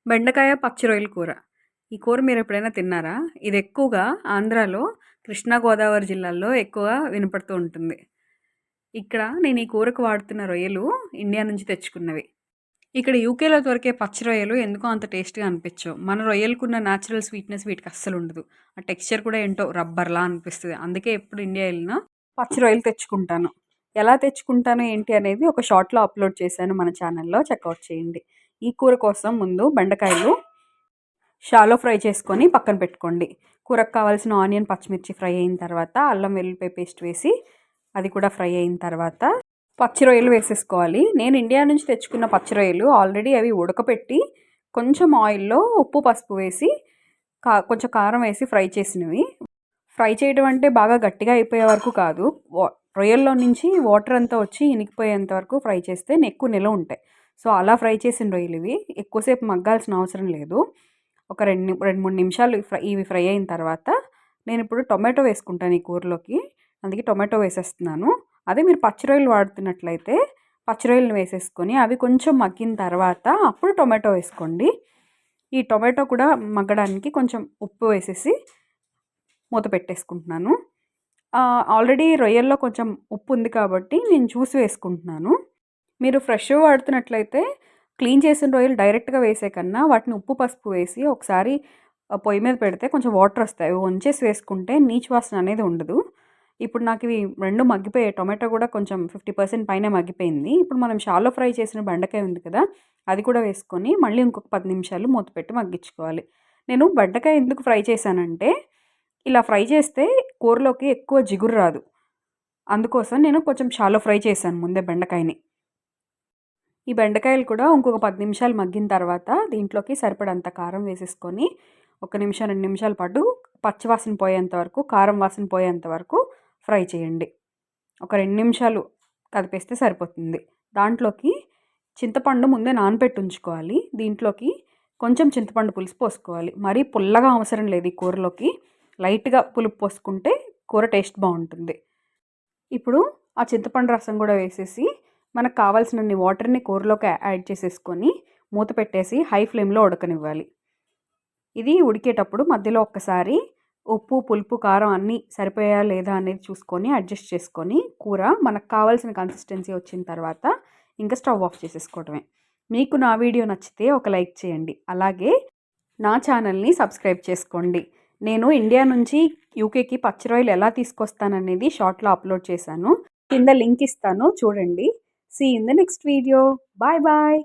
బెండకాయ పచ్చి రొయ్యల కూర. ఈ కూర మీరెప్పుడైనా తిన్నారా? ఇది ఎక్కువగా ఆంధ్రాలో, కృష్ణా, గోదావరి జిల్లాల్లో ఎక్కువగా వినపడుతూ ఉంటుంది. ఇక్కడ నేను ఈ కూరకు వాడుతున్న రొయ్యలు ఇండియా నుంచి తెచ్చుకున్నవి. ఇక్కడ యూకేలో దొరికే పచ్చి రొయ్యలు ఎందుకో అంత టేస్ట్‌గా అనిపించవు. మన రొయ్యలకున్న నేచురల్ స్వీట్‌నెస్ వీటికి అస్సలుండదు. ఆ టెక్స్చర్ కూడా ఏంటో రబ్బర్‌లా అనిపిస్తది. అందుకే ఎప్పుడు ఇండియా ఎళ్ళినా పచ్చి రొయ్యలు తెచ్చుకుంటాను. ఎలా తెచ్చుకుంటాను ఏంటి అనేది ఒక షార్ట్‌లో అప్‌లోడ్ చేశాను మన ఛానెల్‌లో చెక్‌ఔట్ చేయండి. ఈ కూర కోసం ముందు బెండకాయలు షాలో ఫ్రై చేసుకొని పక్కన పెట్టుకోండి. కూరకు కావాల్సిన ఆనియన్, పచ్చిమిర్చి ఫ్రై అయిన తర్వాత అల్లం వెల్లుల్లిపాయ పేస్ట్ వేసి అది కూడా ఫ్రై అయిన తర్వాత పచ్చి రొయ్యలు వేసేసుకోవాలి. నేను ఇండియా నుంచి తెచ్చుకున్న పచ్చి రొయ్యలు ఆల్రెడీ అవి ఉడకపెట్టి కొంచెం ఆయిల్‌లో ఉప్పు, పసుపు వేసి కొంచెం కారం వేసి ఫ్రై చేసినవి. ఫ్రై చేయడం అంటే బాగా గట్టిగా అయిపోయే వరకు కాదు. రొయ్యల్లో నుంచి వాటర్ అంతా వచ్చి ఇనికిపోయేంత వరకు ఫ్రై చేస్తే ఎక్కువ నిలవ ఉంటాయి. సో, అలా ఫ్రై చేసిన రొయ్యలు ఇవి. ఎక్కువసేపు మగ్గాల్సిన అవసరం లేదు. ఒక 2, 3 నిమిషాలు ఇవి ఫ్రై అయిన తర్వాత నేనిప్పుడు టొమాటో వేసుకుంటాను ఈ కూరలోకి. అందుకే టొమాటో వేసేస్తున్నాను. అదే మీరు పచ్చి రొయ్యలు వాడుతున్నట్లయితే పచ్చి రొయ్యలను వేసేసుకొని అవి కొంచెం మగ్గిన తర్వాత అప్పుడు టొమాటో వేసుకోండి. ఈ టొమాటో కూడా మగ్గడానికి కొంచెం ఉప్పు వేసేసి మూత పెట్టేసుకుంటున్నాను. ఆల్రెడీ రొయ్యల్లో కొంచెం ఉప్పు ఉంది కాబట్టి నేను చూసి వేసుకుంటున్నాను. మీరు ఫ్రెష్‌వి వాడుతున్నట్లయితే క్లీన్ చేసిన రొయ్యలు డైరెక్ట్‌గా వేసే కన్నా వాటిని ఉప్పు, పసుపు వేసి ఒకసారి పొయ్యి మీద పెడితే కొంచెం వాటర్ వస్తాయి. అవి వంచేసి వేసుకుంటే నీచు వాసన అనేది ఉండదు. ఇప్పుడు నాకు ఇవి 2 మగ్గిపోయాయి. టొమాటో కూడా కొంచెం 50% పైనే మగ్గిపోయింది. ఇప్పుడు మనం షాలో ఫ్రై చేసిన బెండకాయ ఉంది కదా! అది కూడా వేసుకొని మళ్ళీ ఇంకొక 10 నిమిషాలు మూత పెట్టి మగ్గించుకోవాలి. నేను బెండకాయ ఎందుకు ఫ్రై చేశానంటే ఇలా ఫ్రై చేస్తే కూరలోకి ఎక్కువ జిగురు రాదు. అందుకోసం నేను కొంచెం షాలో ఫ్రై చేశాను ముందే బెండకాయని. ఈ బెండకాయలు కూడా ఇంకొక 10 నిమిషాలు మగ్గిన తర్వాత దీంట్లోకి సరిపడంత కారం వేసేసుకొని 1 నిమిషం, 2 నిమిషాల పాటు పచ్చివాసన పోయేంత వరకు, కారం వాసన పోయేంత వరకు ఫ్రై చేయండి. ఒక 2 నిమిషాలు కదిపేస్తే సరిపోతుంది. దాంట్లోకి చింతపండు ముందే నానబెట్టి ఉంచుకోవాలి. దీంట్లోకి కొంచెం చింతపండు పులుసు పోసుకోవాలి. మరీ పుల్లగా అవసరం లేదు ఈ కూరలోకి. లైట్‌గా పులుపు పోసుకుంటే కూర టేస్ట్ బాగుంటుంది. ఇప్పుడు ఆ చింతపండు రసం కూడా వేసేసి మనకు కావాల్సినన్ని వాటర్ని కూరలోకి యాడ్ చేసేసుకొని మూత పెట్టేసి హై ఫ్లేమ్లో ఉడకనివ్వాలి. ఇది ఉడికేటప్పుడు మధ్యలో ఒక్కసారి ఉప్పు, పులుపు, కారం అన్నీ సరిపోయా లేదా అనేది చూసుకొని అడ్జస్ట్ చేసుకొని కూర మనకు కావాల్సిన కన్సిస్టెన్సీ వచ్చిన తర్వాత ఇంకా స్టవ్ ఆఫ్ చేసేసుకోవడమే. మీకు నా వీడియో నచ్చితే ఒక లైక్ చేయండి. అలాగే నా ఛానల్ని సబ్స్క్రైబ్ చేసుకోండి. నేను ఇండియా నుంచి యూకేకి పచ్చి రొయ్యలు ఎలా తీసుకొస్తాననేది షార్ట్‌లో అప్లోడ్ చేశాను. కింద లింక్ ఇస్తాను చూడండి. See you in the next video. Bye bye.